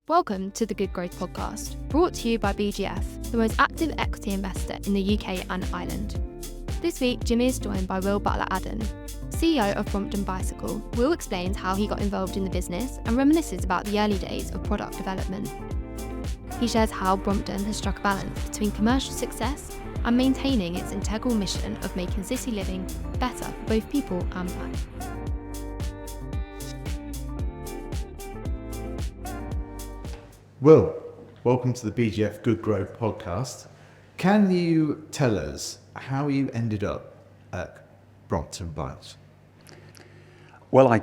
Welcome to the Good Growth Podcast, brought to you by BGF, the most active equity investor in the UK and Ireland. This week, Jimmy is joined by Will Butler-Adams, CEO of Brompton Bicycle. Will explains how he got involved in the business and reminisces about the early days of product development. He shares how Brompton has struck a balance between commercial success and maintaining its integral mission of making city living better for both people and planet. Will, welcome to the BGF Good Growth Podcast. Can you tell us how you ended up at Brompton Bicycle? Well, I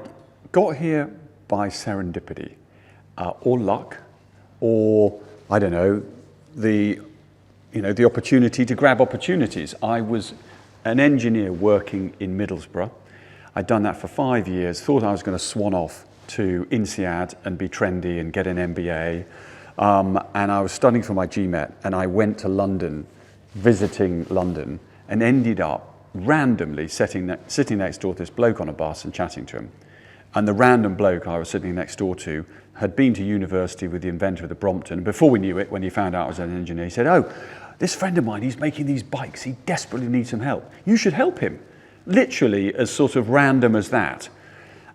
got here by serendipity, or luck, or I don't know, the opportunity to grab opportunities. I was an engineer working in Middlesbrough. I'd done that for 5 years, thought I was going to swan off to INSEAD and be trendy and get an MBA. And I was studying for my GMAT, and I went to London, visiting London, and ended up randomly sitting next door to this bloke on a bus and chatting to him. And the random bloke I was sitting next door to had been to university with the inventor of the Brompton. Before we knew it, when he found out I was an engineer, he said, "Oh, this friend of mine, he's making these bikes. He desperately needs some help. You should help him." Literally as sort of random as that.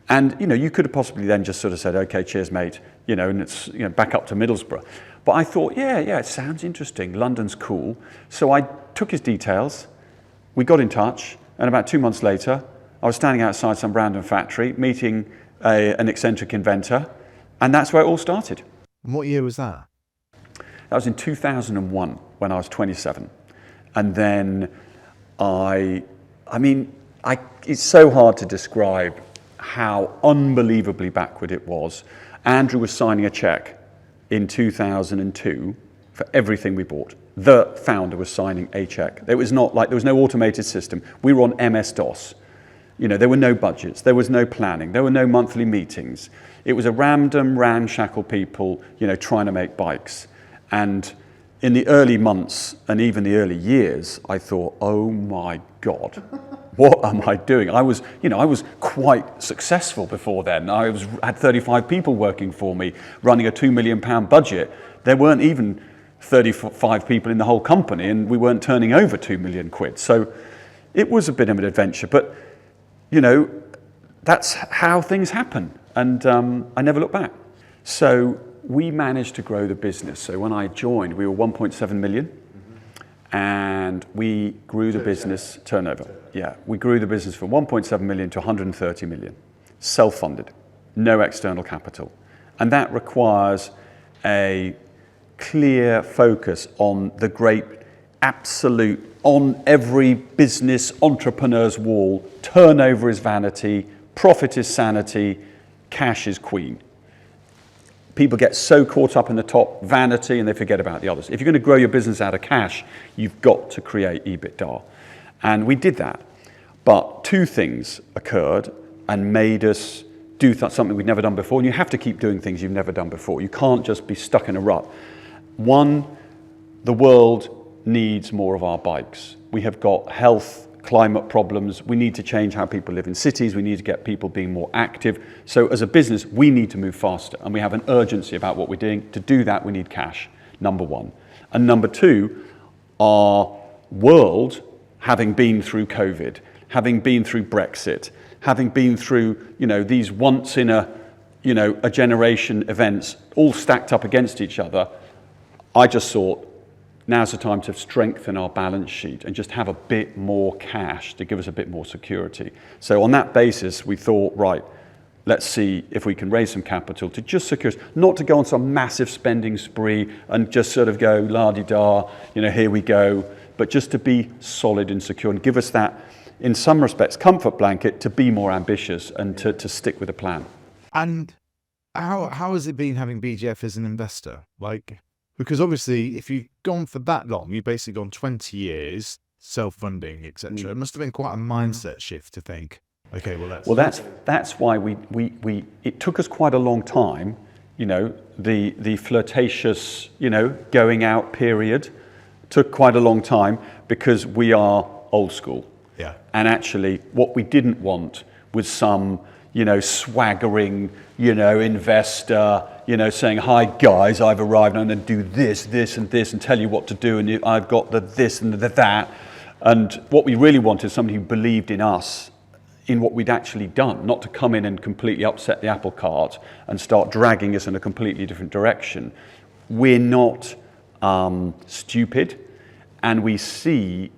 And, you could have possibly then just sort of said, "Okay, cheers, mate," and it's, back up to Middlesbrough. But I thought, yeah, it sounds interesting. London's cool. So I took his details. We got in touch. And about 2 months later, I was standing outside some random factory, meeting an eccentric inventor. And that's where it all started. And what year was that? That was in 2001, when I was 27. And then it's so hard to describe how unbelievably backward it was. Andrew was signing a check in 2002 for everything we bought. The founder was signing a check. It was not like there was no automated system. We were on MS-DOS. There were no budgets. There was no planning. There were no monthly meetings. It was a random, ramshackle people, trying to make bikes. And in the early months and even the early years, I thought, oh my God. What am I doing? I was quite successful before then. I had 35 people working for me, running a £2 million budget. There weren't even 35 people in the whole company, and we weren't turning over £2 million. So it was a bit of an adventure, but that's how things happen. And I never looked back. So we managed to grow the business. So when I joined, we were 1.7 million. And we grew the business turnover. Yeah, we grew the business from 1.7 million to 130 million, self-funded, no external capital. And that requires a clear focus on the great absolute, on every business entrepreneur's wall, turnover is vanity, profit is sanity, cash is queen. People get so caught up in the top vanity and they forget about the others. If you're going to grow your business out of cash, you've got to create EBITDA. And we did that. But two things occurred and made us do something we'd never done before. And you have to keep doing things you've never done before. You can't just be stuck in a rut. One, the world needs more of our bikes. We have got health, climate problems. We need to change how people live in cities. We need to get people being more active. So as a business, we need to move faster, and we have an urgency about what we're doing. To do that, we need cash, number one. And number two, our world, having been through COVID, having been through Brexit, having been through, these once in a generation events all stacked up against each other, I just thought, now's the time to strengthen our balance sheet and just have a bit more cash to give us a bit more security. So on that basis, we thought, right, let's see if we can raise some capital to just secure us, not to go on some massive spending spree and just sort of go la-di-da, here we go, but just to be solid and secure and give us that, in some respects, comfort blanket to be more ambitious and to stick with a plan. And how has it been having BGF as an investor? Because obviously, if you've gone for that long, you've basically gone 20 years, self-funding, etc. It must have been quite a mindset shift to think, okay, that's why it took us quite a long time, the flirtatious, going out period took quite a long time because we are old school. Yeah. And actually, what we didn't want was some, swaggering, investor, saying, hi guys, I've arrived, and I'm going to do this, this and this, and tell you what to do, and I've got the this and the that. And what we really wanted is somebody who believed in us, in what we'd actually done, not to come in and completely upset the apple cart and start dragging us in a completely different direction. We're not stupid, and we see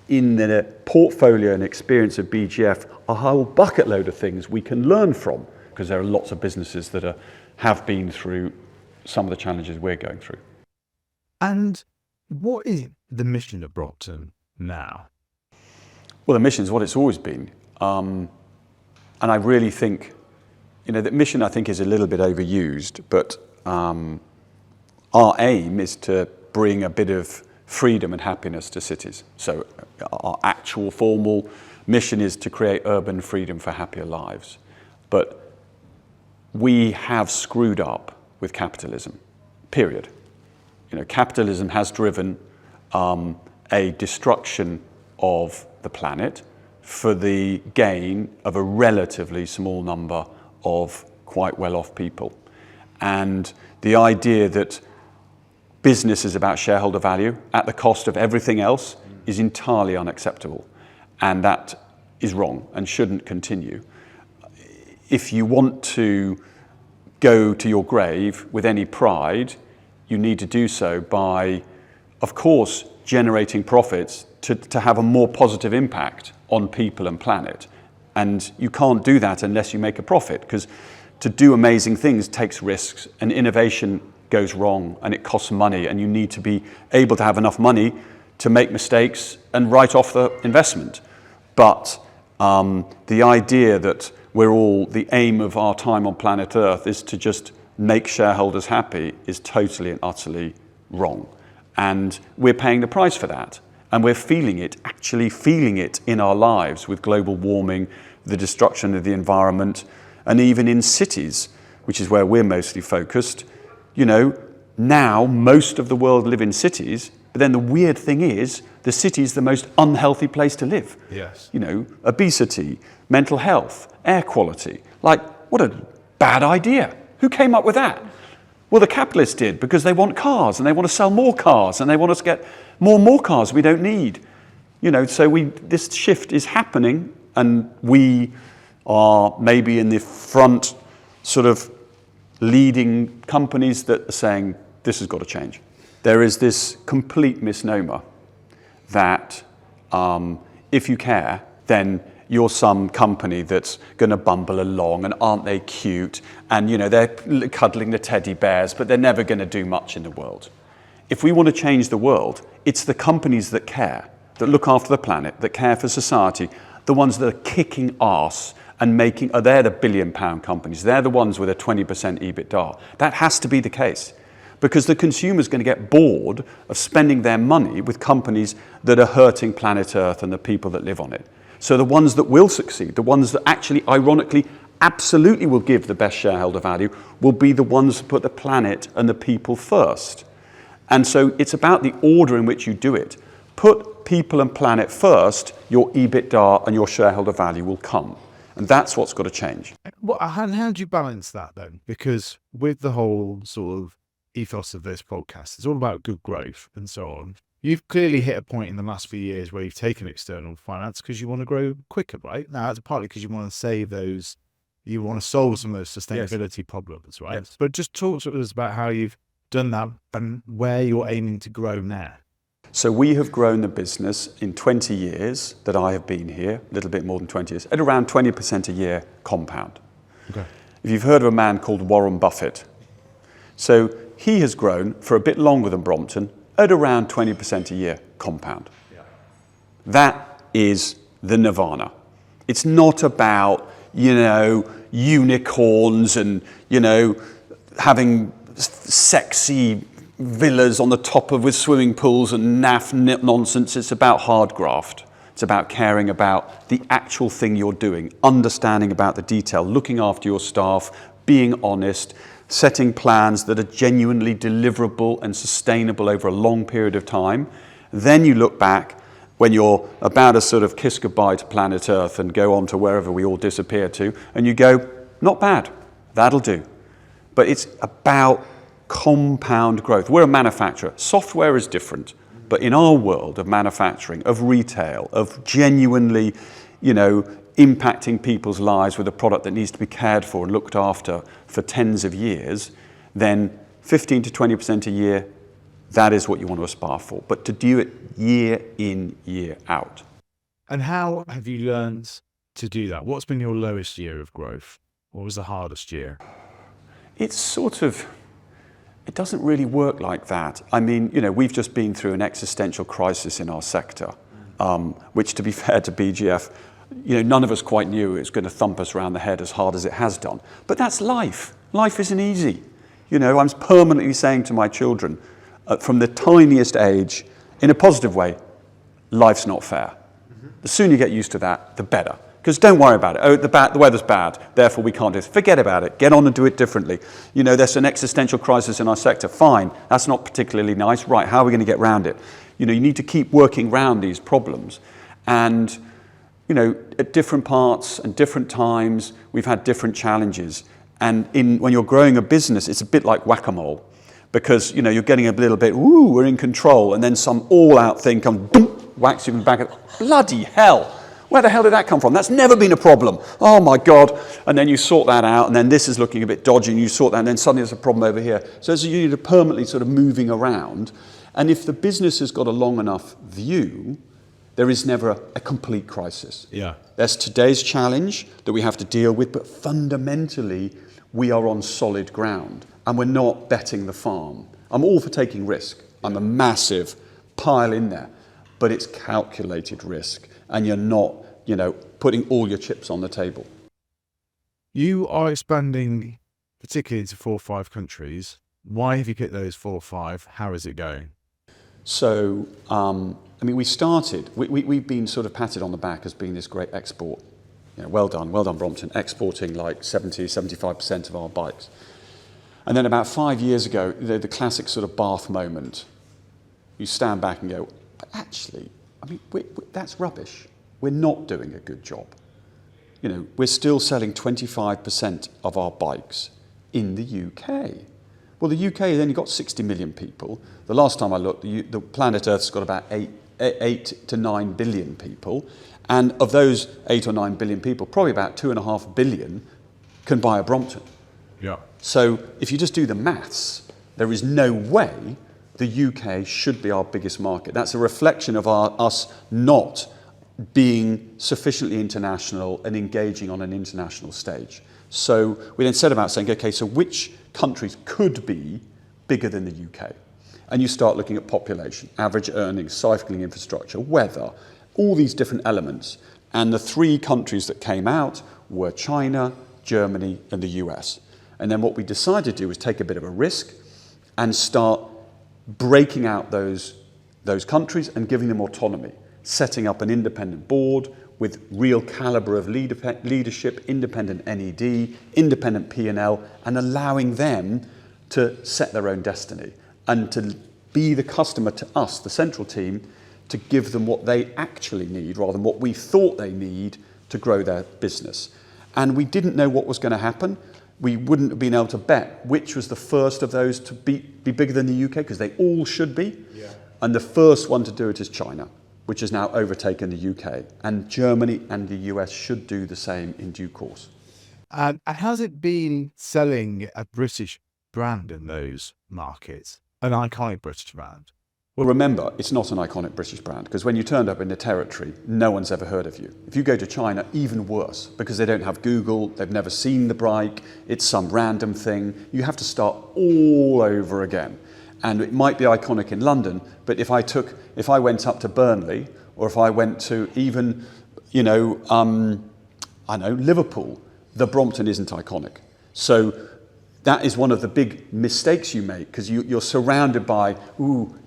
in the portfolio and experience of BGF a whole bucket load of things we can learn from, because there are lots of businesses that have been through some of the challenges we're going through. And what is the mission of Brompton now? Well, the mission is what it's always been. And I really think, the mission I think is a little bit overused, but our aim is to bring a bit of freedom and happiness to cities. So our actual formal mission is to create urban freedom for happier lives. But we have screwed up with capitalism, period. Capitalism has driven a destruction of the planet for the gain of a relatively small number of quite well-off people. And the idea that business is about shareholder value at the cost of everything else is entirely unacceptable. And that is wrong and shouldn't continue. If you want to go to your grave with any pride, you need to do so by, of course, generating profits to have a more positive impact on people and planet. And you can't do that unless you make a profit, because to do amazing things takes risks, and innovation goes wrong and it costs money, and you need to be able to have enough money to make mistakes and write off the investment. But the idea that the aim of our time on planet Earth is to just make shareholders happy is totally and utterly wrong. And we're paying the price for that. And we're actually feeling it in our lives with global warming, the destruction of the environment, and even in cities, which is where we're mostly focused. Now most of the world live in cities, but then the weird thing is, the city is the most unhealthy place to live. Yes. Obesity, mental health, air quality. What a bad idea. Who came up with that? Well, the capitalists did, because they want cars, and they want to sell more cars, and they want us to get more cars we don't need. So this shift is happening, and we are maybe in the front sort of leading companies that are saying this has got to change. There is this complete misnomer that if you care, then you're some company that's going to bumble along, and aren't they cute? And, they're cuddling the teddy bears, but they're never going to do much in the world. If we want to change the world, it's the companies that care, that look after the planet, that care for society, the ones that are kicking arse and they're the billion-pound companies. They're the ones with a 20% EBITDA. That has to be the case, because the consumer's going to get bored of spending their money with companies that are hurting planet Earth and the people that live on it. So the ones that will succeed, the ones that actually, ironically, absolutely will give the best shareholder value, will be the ones that put the planet and the people first. And so it's about the order in which you do it. Put people and planet first, your EBITDA and your shareholder value will come. And that's what's got to change. Well, how do you balance that then? Because with the whole sort of ethos of this podcast, it's all about good growth and so on. You've clearly hit a point in the last few years where you've taken external finance because you want to grow quicker, right? Now, it's partly because you want to save those, you want to solve some of those sustainability problems, right? Yes. But just talk to us about how you've done that and where you're aiming to grow now. So we have grown the business in 20 years that I have been here, a little bit more than 20 years, at around 20% a year compound. Okay. If you've heard of a man called Warren Buffett, so he has grown for a bit longer than Brompton at around 20% a year compound. Yeah. That is the nirvana. It's not about, unicorns and, having sexy villas on the top with swimming pools and naff nonsense. It's about hard graft. It's about caring about the actual thing you're doing, understanding about the detail, looking after your staff, being honest, setting plans that are genuinely deliverable and sustainable over a long period of time. Then you look back when you're about to sort of kiss goodbye to planet Earth and go on to wherever we all disappear to, and you go, not bad, that'll do. but it's about compound growth. We're a manufacturer. Software is different, but in our world of manufacturing, of retail, of genuinely, impacting people's lives with a product that needs to be cared for and looked after for tens of years, then 15 to 20% a year, that is what you want to aspire for. But to do it year in, year out. And how have you learned to do that? What's been your lowest year of growth? What was the hardest year? It's it doesn't really work like that. I mean, we've just been through an existential crisis in our sector, which, to be fair to BGF, none of us quite knew it was going to thump us around the head as hard as it has done. But that's life. Life isn't easy. I'm permanently saying to my children, from the tiniest age, in a positive way, life's not fair. The sooner you get used to that, the better. Because don't worry about it. Oh, the weather's bad, therefore we can't do it. Forget about it. Get on and do it differently. There's an existential crisis in our sector. Fine, that's not particularly nice. Right, how are we going to get around it? You need to keep working around these problems. And, at different parts and different times, we've had different challenges. And when you're growing a business, it's a bit like whack-a-mole. Because, you're getting a little bit, ooh, we're in control. And then some all-out thing comes, boom, whacks you in the back. Bloody hell. Where the hell did that come from? That's never been a problem. Oh my God. And then you sort that out, and then this is looking a bit dodgy, and you sort that, and then suddenly there's a problem over here. So you're permanently sort of moving around. And if the business has got a long enough view, there is never a complete crisis. Yeah. There's today's challenge that we have to deal with, but fundamentally, we are on solid ground, and we're not betting the farm. I'm all for taking risk. I'm a massive pile in there, but it's calculated risk, and you're not putting all your chips on the table. You are expanding particularly to 4 or 5 countries. Why have you picked those 4 or 5? How is it going? So, we've been sort of patted on the back as being this great export. Well done Brompton, exporting like 75% of our bikes. And then about 5 years ago, the classic sort of Bath moment. You stand back and go, but actually, that's rubbish. We're not doing a good job. We're still selling 25% of our bikes in the UK. Well, the UK has only got 60 million people. The last time I looked, the planet Earth's got about 8 to 9 billion people. And of those 8 or 9 billion people, probably about 2.5 billion can buy a Brompton. Yeah. So if you just do the maths, there is no way the UK should be our biggest market. That's a reflection of us not being sufficiently international and engaging on an international stage. So we then set about saying, okay, so which countries could be bigger than the UK? And you start looking at population, average earnings, cycling infrastructure, weather, all these different elements. And the 3 countries that came out were China, Germany, and the US. And then what we decided to do was take a bit of a risk and start breaking out those countries and giving them autonomy, setting up an independent board with real calibre of leadership, independent NED, independent P&L, and allowing them to set their own destiny and to be the customer to us, the central team, to give them what they actually need rather than what we thought they need to grow their business. And we didn't know what was going to happen. We wouldn't have been able to bet which was the first of those to be bigger than the UK, because they all should be. Yeah. And the first one to do it is China, which has now overtaken the UK. And Germany and the US should do the same in due course. And how's it been selling a British brand in those markets? An iconic British brand? Well, remember, it's not an iconic British brand, because when you turned up in the territory, no one's ever heard of you. If you go to China, even worse, because they don't have Google, they've never seen the bike, it's some random thing. You have to start all over again. And it might be iconic in London, but if I went up to Burnley, or if I went to even, Liverpool, the Brompton isn't iconic. So that is one of the big mistakes you make, because you're surrounded by,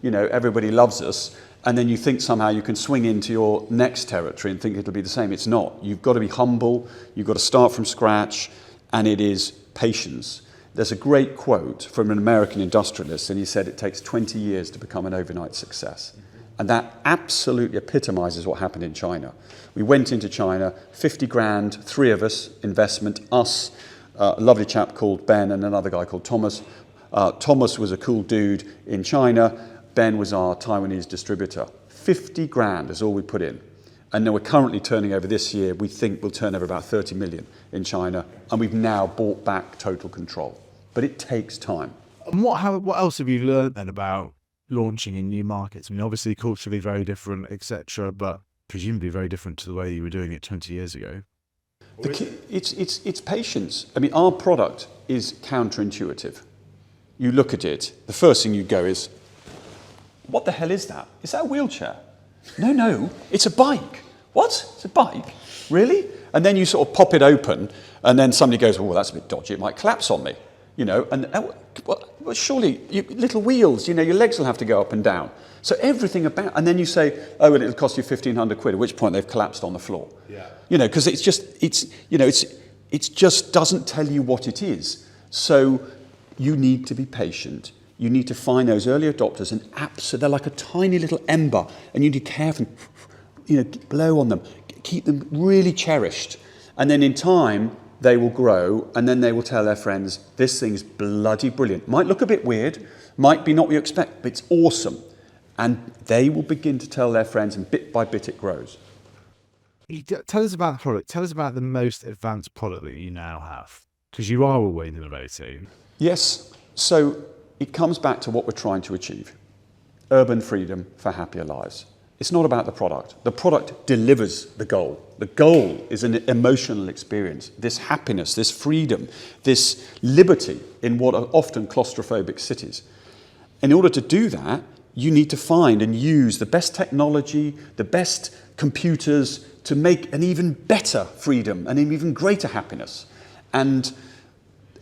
everybody loves us, and then you think somehow you can swing into your next territory and think it'll be the same. It's not. You've got to be humble, you've got to start from scratch, and it is patience. There's a great quote from an American industrialist, and he said it takes 20 years to become an overnight success. And that absolutely epitomizes what happened in China. We went into China, 50 grand, 3 of us, investment, us, a lovely chap called Ben and another guy called Thomas. Thomas was a cool dude in China. Ben was our Taiwanese distributor. 50 grand is all we put in. And now we're currently turning over this year, we think we'll turn over about 30 million in China. And we've now bought back total control. But it takes time. And what else have you learned then about launching in new markets? I mean, obviously culturally very different, etc., but presumably very different to the way you were doing it 20 years ago. It's patience. I mean, our product is counterintuitive. You look at it, the first thing you go is, what the hell is that? Is that a wheelchair? No, it's a bike. What? It's a bike? Really? And then you sort of pop it open, and then somebody goes, well, that's a bit dodgy. It might collapse on me, you know. And well, surely, little wheels, you know, your legs will have to go up and down. So everything about, and then you say, oh, well, it'll cost you 1,500 quid, at which point they've collapsed on the floor. Yeah. You know, because it just doesn't tell you what it is. So you need to be patient. You need to find those early adopters, and they're like a tiny little ember, and you need to carefully, you know, blow on them, keep them really cherished, and then in time they will grow, and then they will tell their friends, this thing's bloody brilliant. Might look a bit weird, might be not what you expect, but it's awesome. And they will begin to tell their friends, and bit by bit it grows. Tell us about the product. Tell us about the most advanced product that you now have, because you are always innovating. Yes. So it comes back to what we're trying to achieve. Urban freedom for happier lives. It's not about the product. The product delivers the goal. The goal is an emotional experience, this happiness, this freedom, this liberty in what are often claustrophobic cities. In order to do that, you need to find and use the best technology, the best computers to make an even better freedom and an even greater happiness. And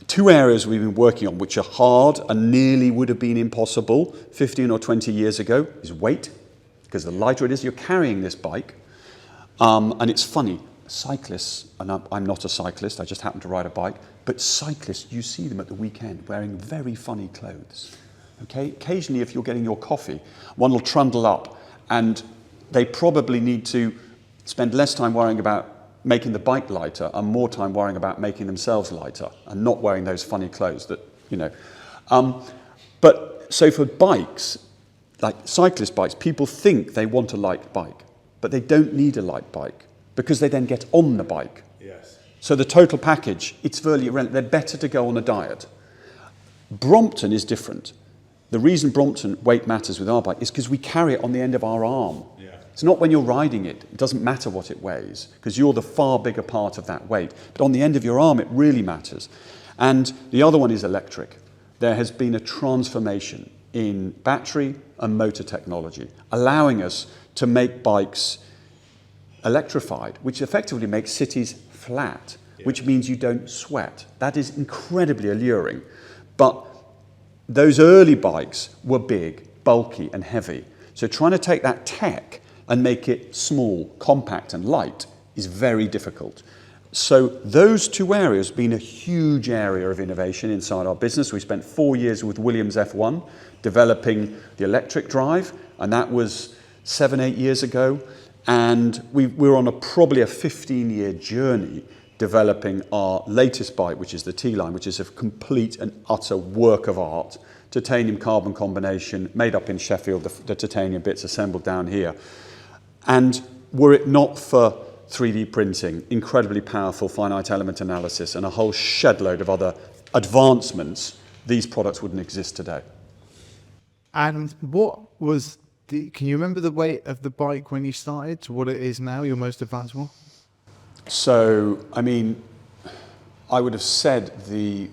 two areas we've been working on, which are hard and nearly would have been impossible 15 or 20 years ago, is weight, because the lighter it is, you're carrying this bike. And it's funny, cyclists, and I'm not a cyclist, I just happen to ride a bike, but cyclists, you see them at the weekend wearing very funny clothes. Okay? Occasionally, if you're getting your coffee, one will trundle up, and they probably need to spend less time worrying about making the bike lighter and more time worrying about making themselves lighter and not wearing those funny clothes that, you know. But so for bikes, like cyclist bikes, people think they want a light bike, but they don't need a light bike because they then get on the bike. Yes. So the total package, it's really irrelevant. They're better to go on a diet. Brompton is different. The reason Brompton weight matters with our bike is because we carry it on the end of our arm. Yeah. It's not when you're riding it. It doesn't matter what it weighs because you're the far bigger part of that weight. But on the end of your arm, it really matters. And the other one is electric. There has been a transformation in battery and motor technology, allowing us to make bikes electrified, which effectively makes cities flat, which means you don't sweat. That is incredibly alluring. But those early bikes were big, bulky, and heavy. So trying to take that tech and make it small, compact, and light is very difficult. So those two areas have been a huge area of innovation inside our business. We spent 4 years with Williams F1 developing the electric drive, and that was 7-8 years ago. And we're on probably a 15-year journey developing our latest bike, which is the T-Line, which is a complete and utter work of art. Titanium carbon combination made up in Sheffield, the titanium bits assembled down here. And were it not for 3D printing, incredibly powerful finite element analysis, and a whole shed load of other advancements, these products wouldn't exist today. And what was can you remember the weight of the bike when you started to what it is now, your most advanced one? So, I mean, I would have said the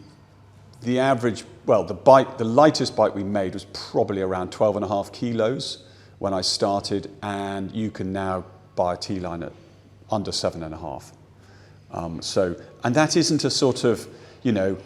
average, well, the lightest bike we made was probably around 12.5 kilos when I started, and you can now buy a T-Line at under 7.5. And that isn't a sort of, you know,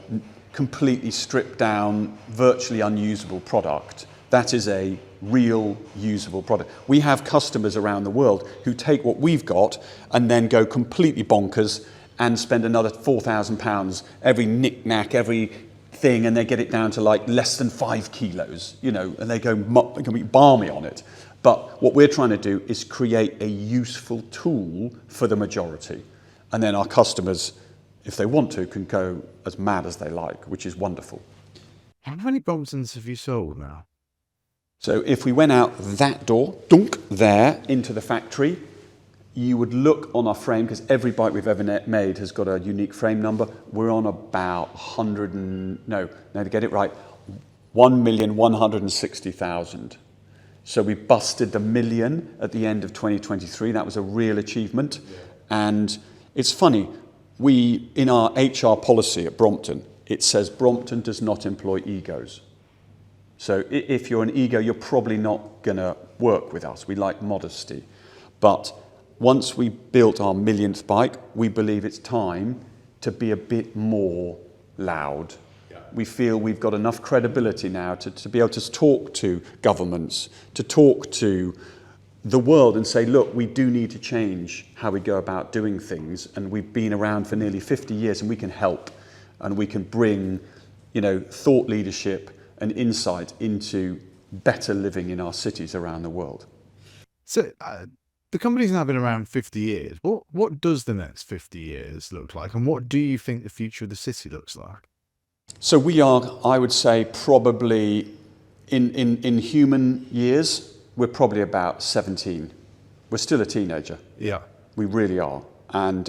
completely stripped down, virtually unusable product. That is a real usable product. We have customers around the world who take what we've got and then go completely bonkers and spend another £4,000 every knick-knack, every thing, and they get it down to like less than 5 kilos, you know, and they can be balmy on it. But what we're trying to do is create a useful tool for the majority. And then our customers if they want to, can go as mad as they like, which is wonderful. How many Bromptons have you sold now? So if we went out that door, dunk, there, into the factory, you would look on our frame, because every bike we've ever made has got a unique frame number. We're on about 1,160,000. So we busted the million at the end of 2023. That was a real achievement. Yeah. And it's funny, in our HR policy at Brompton, it says Brompton does not employ egos. So if you're an ego, you're probably not going to work with us. We like modesty. But once we built our millionth bike, we believe it's time to be a bit more loud. Yeah. We feel we've got enough credibility now to be able to talk to governments, to talk to the world and say, look, we do need to change how we go about doing things. And we've been around for nearly 50 years and we can help and we can bring, thought leadership and insight into better living in our cities around the world. So the company's now been around 50 years. What does the next 50 years look like? And what do you think the future of the city looks like? So we are, I would say, probably in human years, we're probably about 17. We're still a teenager. Yeah. We really are. And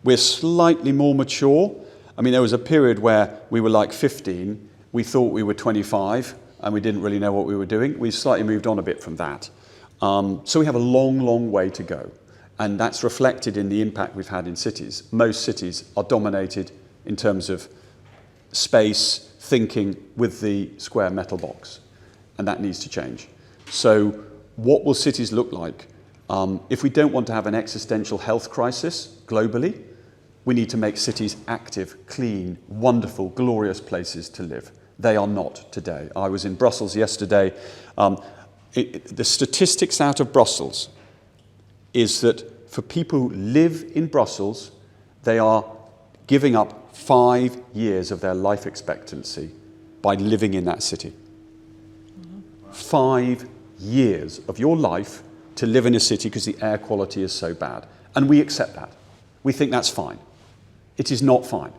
we're slightly more mature. I mean, there was a period where we were like 15. We thought we were 25 and we didn't really know what we were doing. We slightly moved on a bit from that. So we have a long, long way to go. And that's reflected in the impact we've had in cities. Most cities are dominated in terms of space, thinking with the square metal box. And that needs to change. So what will cities look like? If we don't want to have an existential health crisis globally, we need to make cities active, clean, wonderful, glorious places to live. They are not today. I was in Brussels yesterday. The statistics out of Brussels is that for people who live in Brussels, they are giving up 5 years of their life expectancy by living in that city. 5 years of your life to live in a city because the air quality is so bad. And we accept that. We think that's fine. It is not fine.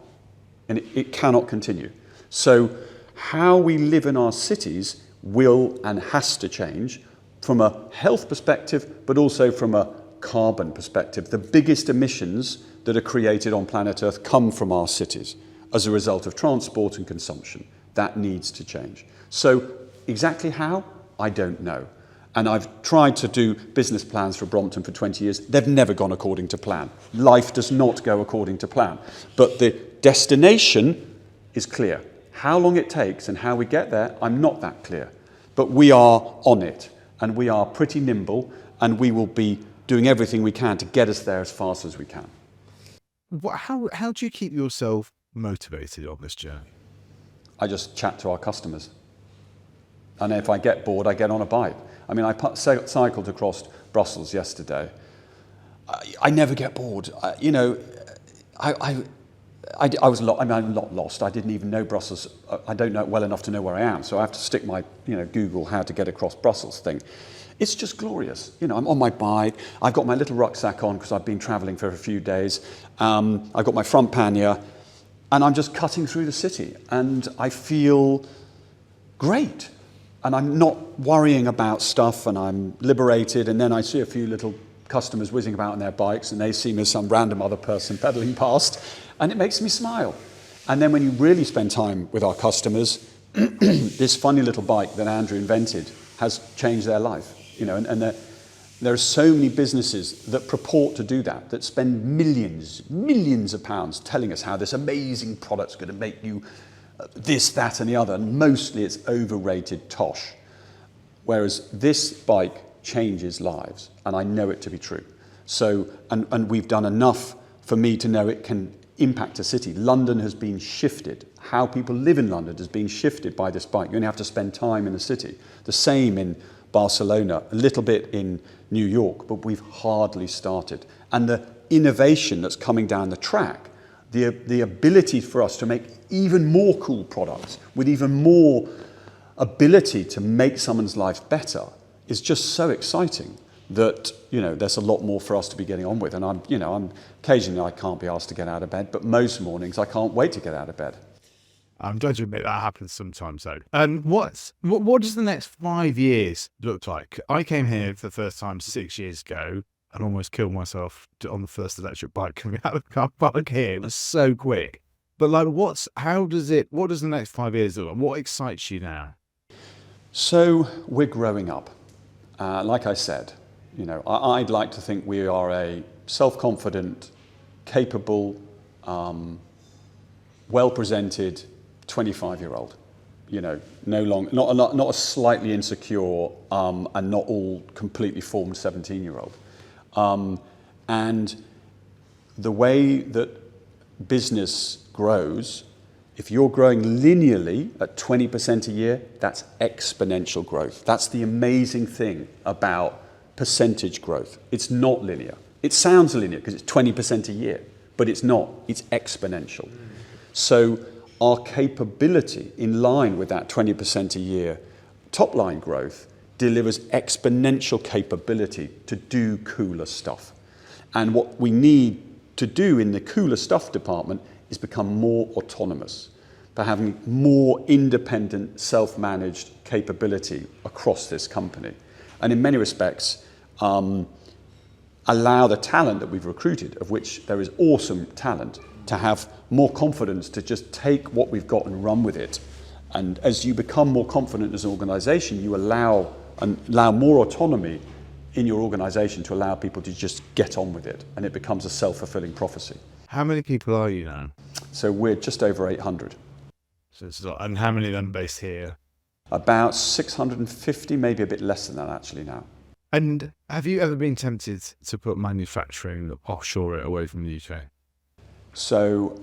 And it cannot continue. So how we live in our cities will and has to change from a health perspective, but also from a carbon perspective. The biggest emissions that are created on planet Earth come from our cities as a result of transport and consumption. That needs to change. So exactly how? I don't know. And I've tried to do business plans for Brompton for 20 years. They've never gone according to plan. Life does not go according to plan. But the destination is clear. How long it takes and how we get there, I'm not that clear. But we are on it, and we are pretty nimble, and we will be doing everything we can to get us there as fast as we can. How do you keep yourself motivated on this journey? I just chat to our customers. And if I get bored, I get on a bike. I mean, I cycled across Brussels yesterday. I never get bored. I was I'm not lost. I didn't even know Brussels. I don't know it well enough to know where I am. So I have to stick my, Google how to get across Brussels thing. It's just glorious. I'm on my bike. I've got my little rucksack on because I've been traveling for a few days. I've got my front pannier, and I'm just cutting through the city, and I feel great. And I'm not worrying about stuff, and I'm liberated. And then I see a few little customers whizzing about on their bikes, and they see me as some random other person pedaling past, and it makes me smile. And then when you really spend time with our customers, this funny little bike that Andrew invented has changed their life. And there are so many businesses that purport to do that, that spend millions of pounds telling us how this amazing product's going to make you this, that, and the other, and mostly it's overrated tosh. Whereas this bike changes lives, and I know it to be true. So, and we've done enough for me to know it can impact a city. London has been shifted. How people live in London has been shifted by this bike. You only have to spend time in the city. The same in Barcelona, a little bit in New York, but we've hardly started. And the innovation that's coming down the track, the ability for us to make even more cool products with even more ability to make someone's life better is just so exciting that, there's a lot more for us to be getting on with. And I'm occasionally I can't be asked to get out of bed, but most mornings I can't wait to get out of bed. I'm glad to admit that happens sometimes, though. And what does the next 5 years look like? I came here for the first time 6 years ago and almost killed myself on the first electric bike coming out of the car park here. It was so quick. But what does the next 5 years look like? What excites you now? So we're growing up. Like I said, I'd like to think we are a self-confident, capable, well-presented 25-year-old. Not a slightly insecure and not all completely formed 17-year-old. And the way that business grows, if you're growing linearly at 20% a year, that's exponential growth. That's the amazing thing about percentage growth. It's not linear. It sounds linear because it's 20% a year, but it's not. It's exponential. So our capability in line with that 20% a year top line growth delivers exponential capability to do cooler stuff. And what we need to do in the cooler stuff department is become more autonomous, by having more independent, self-managed capability across this company. And in many respects, allow the talent that we've recruited, of which there is awesome talent, to have more confidence to just take what we've got and run with it. And as you become more confident as an organisation, you allow more autonomy in your organisation to allow people to just get on with it, and it becomes a self-fulfilling prophecy. How many people are you now? So we're just over 800. So it's a lot. And how many of them based here? About 650, maybe a bit less than that actually now. And have you ever been tempted to put manufacturing offshore it away from the UK? So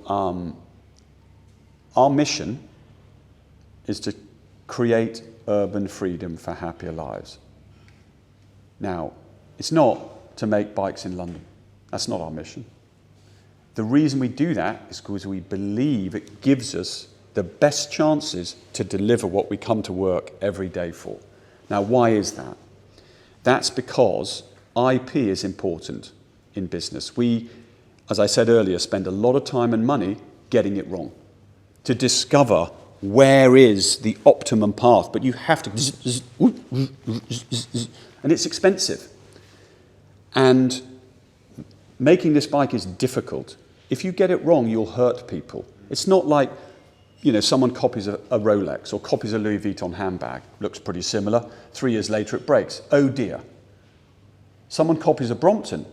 our mission is to create urban freedom for happier lives. Now, it's not to make bikes in London. That's not our mission. The reason we do that is because we believe it gives us the best chances to deliver what we come to work every day for. Now, why is that? That's because IP is important in business. We, as I said earlier, spend a lot of time and money getting it wrong to discover where is the optimum path, but you have to, and it's expensive. And making this bike is difficult. If you get it wrong, you'll hurt people. It's not like, someone copies a Rolex or copies a Louis Vuitton handbag, looks pretty similar, 3 years later it breaks. Oh dear. Someone copies a Brompton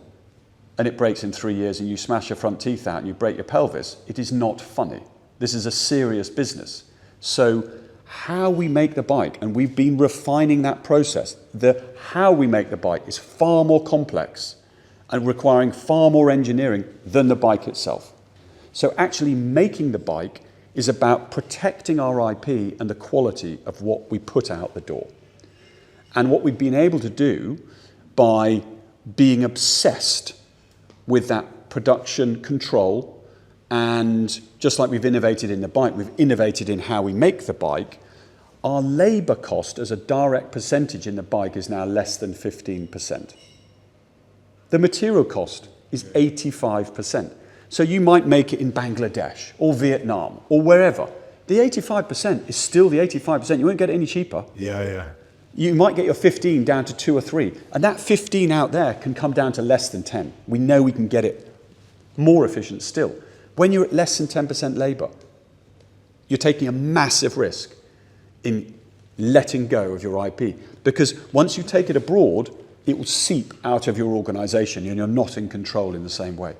and it breaks in 3 years and you smash your front teeth out and you break your pelvis. It is not funny. This is a serious business. So how we make the bike, and we've been refining that process, how we make the bike is far more complex and requiring far more engineering than the bike itself. So actually making the bike is about protecting our IP and the quality of what we put out the door. And what we've been able to do by being obsessed with that production control, and just like we've innovated in the bike, we've innovated in how we make the bike, our labour cost as a direct percentage in the bike is now less than 15%. The material cost is 85%. So you might make it in Bangladesh or Vietnam or wherever. The 85% is still the 85%. You won't get it any cheaper. Yeah. You might get your 15 down to 2 or 3. And that 15 out there can come down to less than 10. We know we can get it more efficient still. When you're at less than 10% labour, you're taking a massive risk in letting go of your IP. Because once you take it abroad, it will seep out of your organisation and you're not in control in the same way.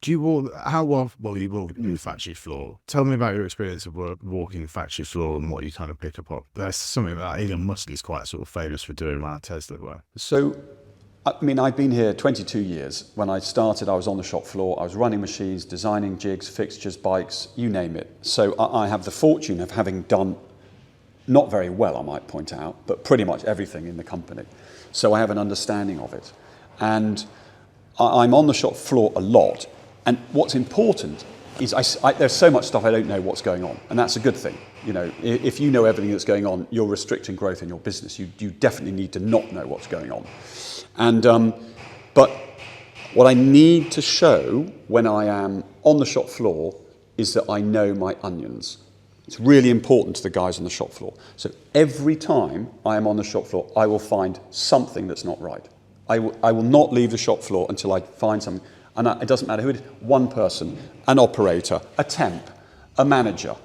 You will in the factory floor. Tell me about your experience of walking the factory floor and what you kind of pick up on. There's something that Elon Musk is quite sort of famous for doing around Tesla work. So, I've been here 22 years. When I started, I was on the shop floor. I was running machines, designing jigs, fixtures, bikes, you name it. So I have the fortune of having done, not very well, I might point out, but pretty much everything in the company. So I have an understanding of it. And I'm on the shop floor a lot. And what's important is there's so much stuff I don't know what's going on, and that's a good thing. if you know everything that's going on, you're restricting growth in your business. You definitely need to not know what's going on. And but what I need to show when I am on the shop floor is that I know my onions. It's really important to the guys on the shop floor. So every time I am on the shop floor, I will find something that's not right. I will not leave the shop floor until I find something. And it doesn't matter who it is, one person, an operator, a temp, a manager.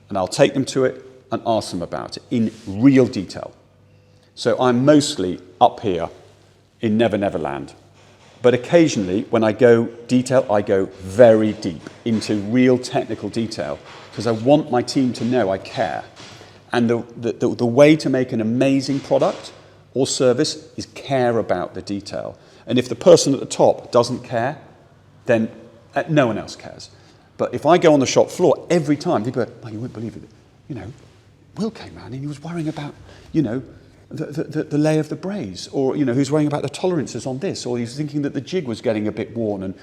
And I'll take them to it and ask them about it in real detail. So I'm mostly up here in Never Never Land. But occasionally, when I go detail, I go very deep into real technical detail because I want my team to know I care. And the way to make an amazing product or service is care about the detail. And if the person at the top doesn't care, then no one else cares. But if I go on the shop floor, every time people go, oh, you wouldn't believe it. Will came round and he was worrying about, the lay of the braze, or who's worrying about the tolerances on this, or he's thinking that the jig was getting a bit worn, and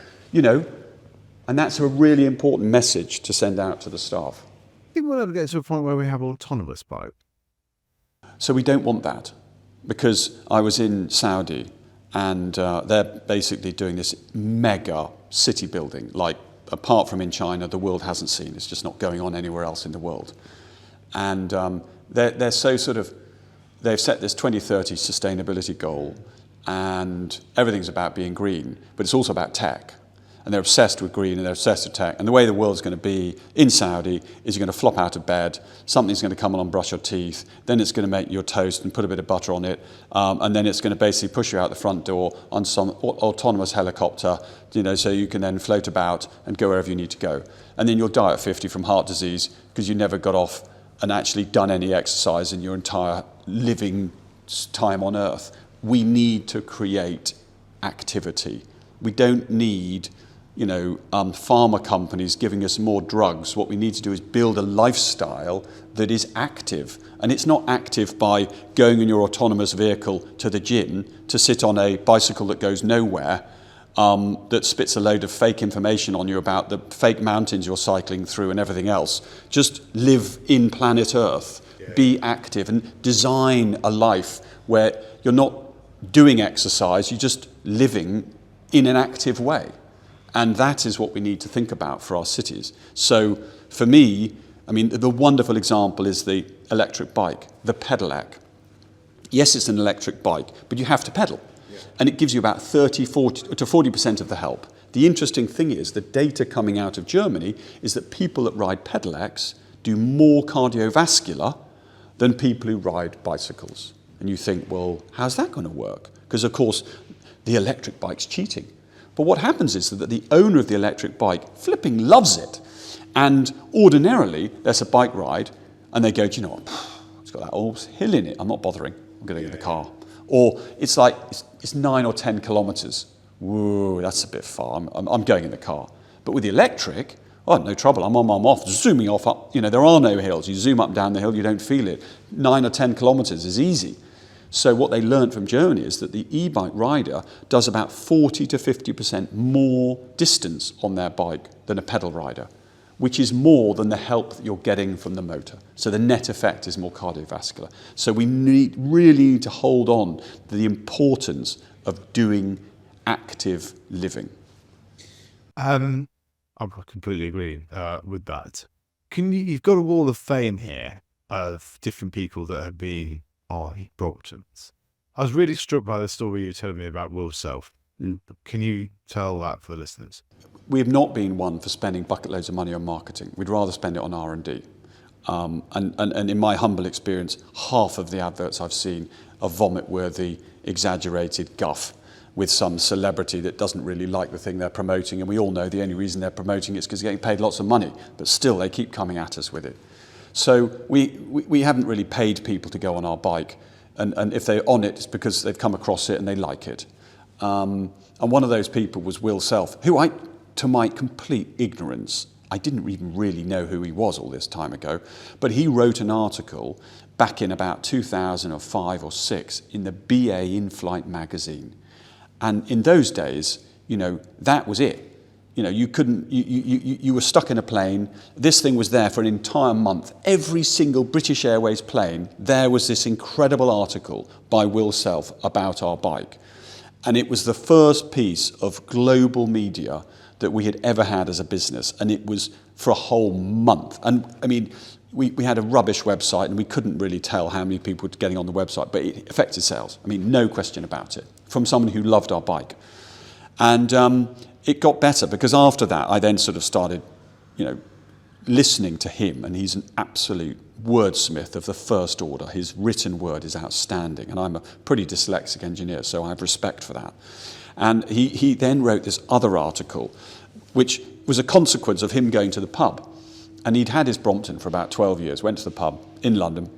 and that's a really important message to send out to the staff. I think we'll ever get to a point where we have autonomous bike. So we don't want that, because I was in Saudi, and they're basically doing this mega city building, like apart from in China, the world hasn't seen. It's just not going on anywhere else in the world, and they're so sort of. They've set this 2030 sustainability goal, and everything's about being green, but it's also about tech. And they're obsessed with green and they're obsessed with tech. And the way the world's going to be in Saudi is you're going to flop out of bed, something's going to come along, brush your teeth, then it's going to make your toast and put a bit of butter on it, and then it's going to basically push you out the front door on some autonomous helicopter, so you can then float about and go wherever you need to go. And then you'll die at 50 from heart disease because you never got off and actually done any exercise in your entire living time on Earth. We need to create activity. We don't need, pharma companies giving us more drugs. What we need to do is build a lifestyle that is active. And it's not active by going in your autonomous vehicle to the gym to sit on a bicycle that goes nowhere, that spits a load of fake information on you about the fake mountains you're cycling through and everything else. Just live in planet Earth, be active, and design a life where you're not doing exercise, you're just living in an active way. And that is what we need to think about for our cities. So for me, the wonderful example is the electric bike, the pedelec. Yes, it's an electric bike, but you have to pedal. And it gives you about 40 to 40% of the help. The interesting thing is, the data coming out of Germany is that people that ride pedelecs do more cardiovascular than people who ride bicycles. And you think, well, how's that going to work? Because, of course, the electric bike's cheating. But what happens is that the owner of the electric bike flipping loves it. And ordinarily, there's a bike ride, and they go, do you know what? It's got that old hill in it. I'm not bothering. I'm going to get in the car. Or it's like, it's 9 or 10 kilometres. Whoa, that's a bit far. I'm going in the car. But with the electric, oh, no trouble. I'm on, I'm off, zooming off up. There are no hills. You zoom up and down the hill, you don't feel it. 9 or 10 kilometres is easy. So what they learned from Germany is that the e-bike rider does about 40 to 50% more distance on their bike than a pedal rider, which is more than the help that you're getting from the motor. So the net effect is more cardiovascular. So we really need to hold on to the importance of doing active living. I completely agree with that. You've got a wall of fame here of different people that have been on Bromptons. I was really struck by the story you were telling me about Will Self. Can you tell that for the listeners? We have not been one for spending bucket loads of money on marketing. We'd rather spend it on R&D. And in my humble experience, half of the adverts I've seen are vomit-worthy, exaggerated guff with some celebrity that doesn't really like the thing they're promoting. And we all know the only reason they're promoting it is because they're getting paid lots of money. But still, they keep coming at us with it. So we haven't really paid people to go on our bike. And if they're on it, it's because they've come across it and they like it. And one of those people was Will Self, who to my complete ignorance, I didn't even really know who he was all this time ago, but he wrote an article back in about 2005 or 6 in the BA In-Flight magazine. And in those days, that was it. you couldn't, you were stuck in a plane. This thing was there for an entire month. Every single British Airways plane, there was this incredible article by Will Self about our bike. And it was the first piece of global media that we had ever had as a business. And it was for a whole month. And I mean, we had a rubbish website and we couldn't really tell how many people were getting on the website, but it affected sales. I mean, no question about it, from someone who loved our bike. And it got better because after that, I then sort of started, listening to him, and he's an absolute wordsmith of the first order. His written word is outstanding, and I'm a pretty dyslexic engineer, so I have respect for that. And he then wrote this other article, which was a consequence of him going to the pub. And he'd had his Brompton for about 12 years, went to the pub in London,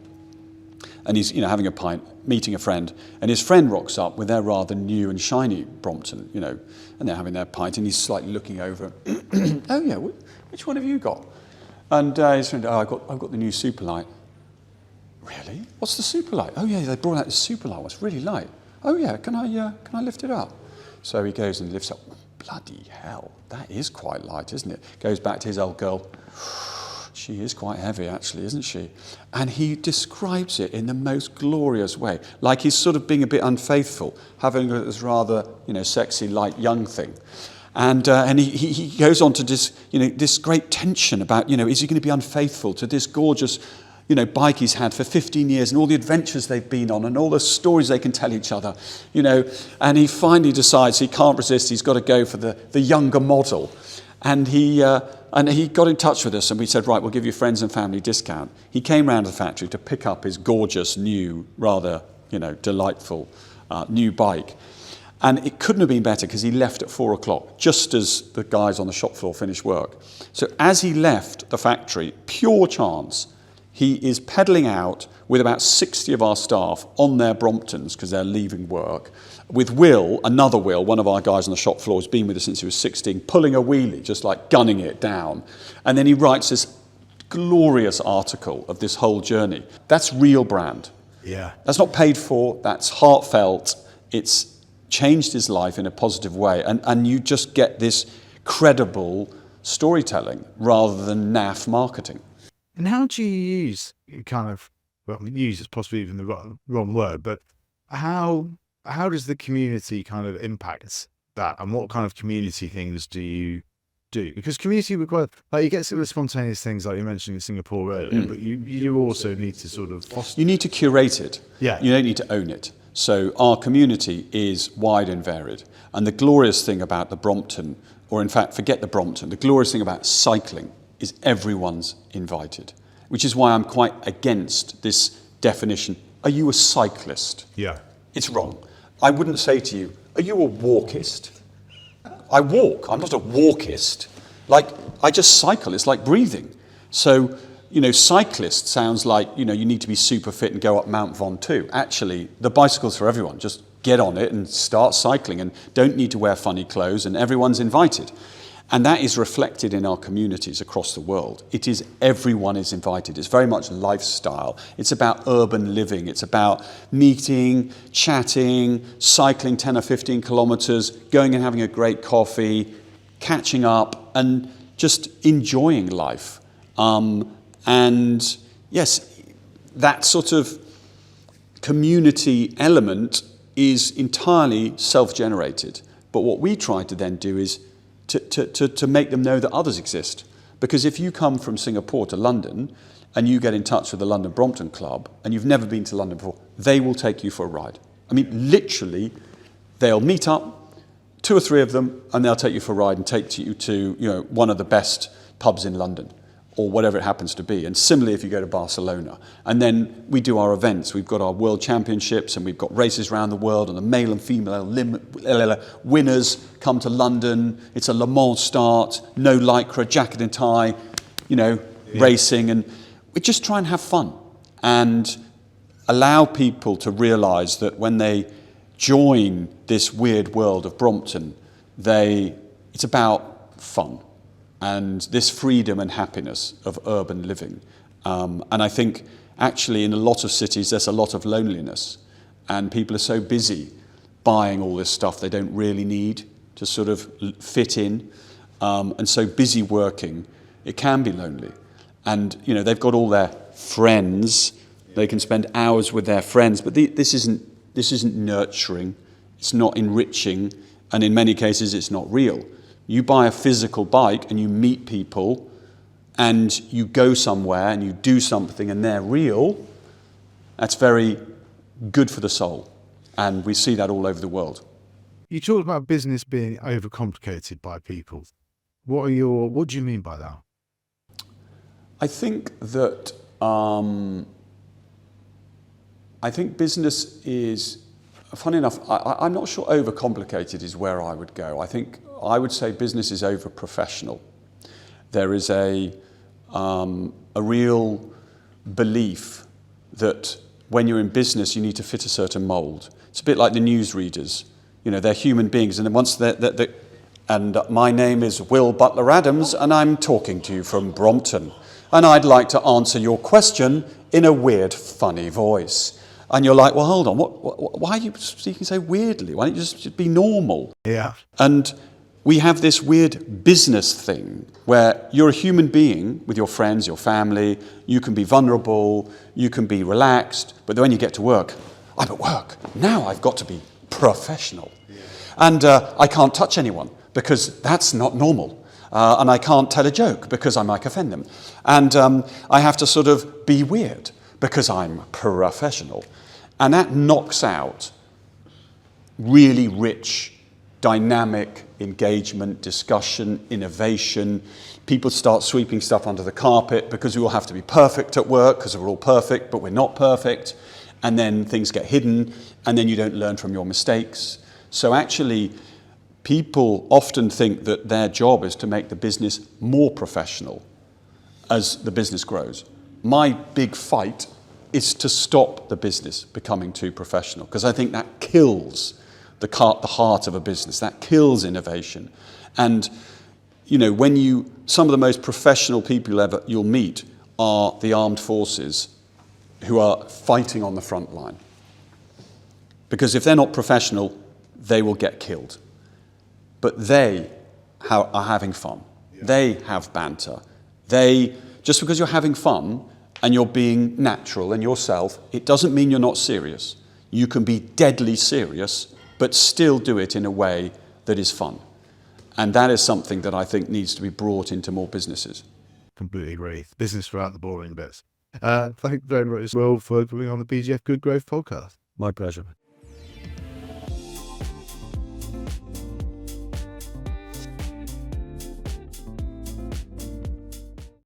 and he's having a pint, meeting a friend, and his friend rocks up with their rather new and shiny Brompton, and they're having their pint, and he's slightly looking over. Oh yeah, which one have you got? And his friend, I've got the new Superlight. Really? What's the Superlight? Oh yeah, they brought out the Superlight. It's really light. Oh yeah, can I lift it up? So he goes and lifts up. Bloody hell, that is quite light, isn't it? Goes back to his old girl. She is quite heavy, actually, isn't she? And he describes it in the most glorious way, like he's sort of being a bit unfaithful, having this rather, sexy, light, young thing. And he goes on to this great tension about, is he going to be unfaithful to this gorgeous, bike he's had for 15 years and all the adventures they've been on and all the stories they can tell each other, and he finally decides he can't resist, he's got to go for the younger model. And he got in touch with us and we said, right, we'll give you friends and family discount. He came round to the factory to pick up his gorgeous, new, rather, delightful new bike. And it couldn't have been better because he left at 4 o'clock, just as the guys on the shop floor finished work. So as he left the factory, pure chance, he is pedalling out with about 60 of our staff on their Bromptons because they're leaving work, with Will, another Will, one of our guys on the shop floor, has been with us since he was 16, pulling a wheelie, just like gunning it down. And then he writes this glorious article of this whole journey. That's real brand. Yeah. That's not paid for, that's heartfelt, it's changed his life in a positive way. And you just get this credible storytelling rather than naff marketing. And how do you use use is possibly even the wrong word, but how does the community kind of impact that, and what kind of community things do you do? Because community requires, you get some of the spontaneous things like you mentioned in Singapore earlier, but you also need to sort of foster. You need to curate it. Yeah. You don't need to own it. So our community is wide and varied. And the glorious thing about the Brompton, or in fact, forget the Brompton, the glorious thing about cycling is everyone's invited, which is why I'm quite against this definition. Are you a cyclist? Yeah. It's wrong. I wouldn't say to you, are you a walkist? I walk. I'm not a walkist. I just cycle. It's like breathing. So, cyclist sounds like, you need to be super fit and go up Mount Ventoux. Actually, the bicycle's for everyone. Just get on it and start cycling and don't need to wear funny clothes, and everyone's invited. And that is reflected in our communities across the world. It is everyone is invited. It's very much lifestyle. It's about urban living. It's about meeting, chatting, cycling 10 or 15 kilometers, going and having a great coffee, catching up, and just enjoying life. And yes, that sort of community element is entirely self-generated. But what we try to then do is to make them know that others exist. Because if you come from Singapore to London and you get in touch with the London Brompton Club and you've never been to London before, they will take you for a ride. I mean, literally, they'll meet up, 2 or 3 of them, and they'll take you for a ride and take you to one of the best pubs in London, or whatever it happens to be. And similarly, if you go to Barcelona. And then we do our events. We've got our world championships, and we've got races around the world, and the male and female winners come to London. It's a Le Mans start, no lycra, jacket and tie, racing. And we just try and have fun and allow people to realise that when they join this weird world of Brompton, it's about fun and this freedom and happiness of urban living. And I think actually in a lot of cities there's a lot of loneliness, and people are so busy buying all this stuff they don't really need to sort of fit in. And so busy working, it can be lonely. And, they've got all their friends. They can spend hours with their friends, but this isn't nurturing. It's not enriching. And in many cases, it's not real. You buy a physical bike and you meet people and you go somewhere and you do something and they're real. That's very good for the soul. And we see that all over the world. You talked about business being overcomplicated by people. What do you mean by that? I think that business is, funny enough, I'm not sure overcomplicated is where I would go. I would say business is over-professional. There is a real belief that when you're in business, you need to fit a certain mould. It's a bit like the newsreaders. They're human beings, and then once and my name is Will Butler-Adams, and I'm talking to you from Brompton, and I'd like to answer your question in a weird, funny voice. And you're like, well, hold on, why are you speaking so weirdly? Why don't you just be normal? Yeah. And we have this weird business thing where you're a human being with your friends, your family, you can be vulnerable, you can be relaxed, but then when you get to work, I'm at work, now I've got to be professional. Yeah. And I can't touch anyone because that's not normal. And I can't tell a joke because I might offend them. And I have to sort of be weird because I'm professional. And that knocks out really rich, dynamic engagement, discussion, innovation. People start sweeping stuff under the carpet because we all have to be perfect at work because we're all perfect, but we're not perfect. And then things get hidden, and then you don't learn from your mistakes. So actually, people often think that their job is to make the business more professional as the business grows. My big fight is to stop the business becoming too professional, because I think that kills the heart of a business. That kills innovation. And, some of the most professional people you'll meet are the armed forces who are fighting on the front line. Because if they're not professional, they will get killed. But they are having fun. Yeah. They have banter. Just because you're having fun and you're being natural and yourself, it doesn't mean you're not serious. You can be deadly serious, but still do it in a way that is fun. And that is something that I think needs to be brought into more businesses. Completely agree. Business throughout the boring bits. Thank you very much, Will, for being on the BGF Good Growth podcast. My pleasure.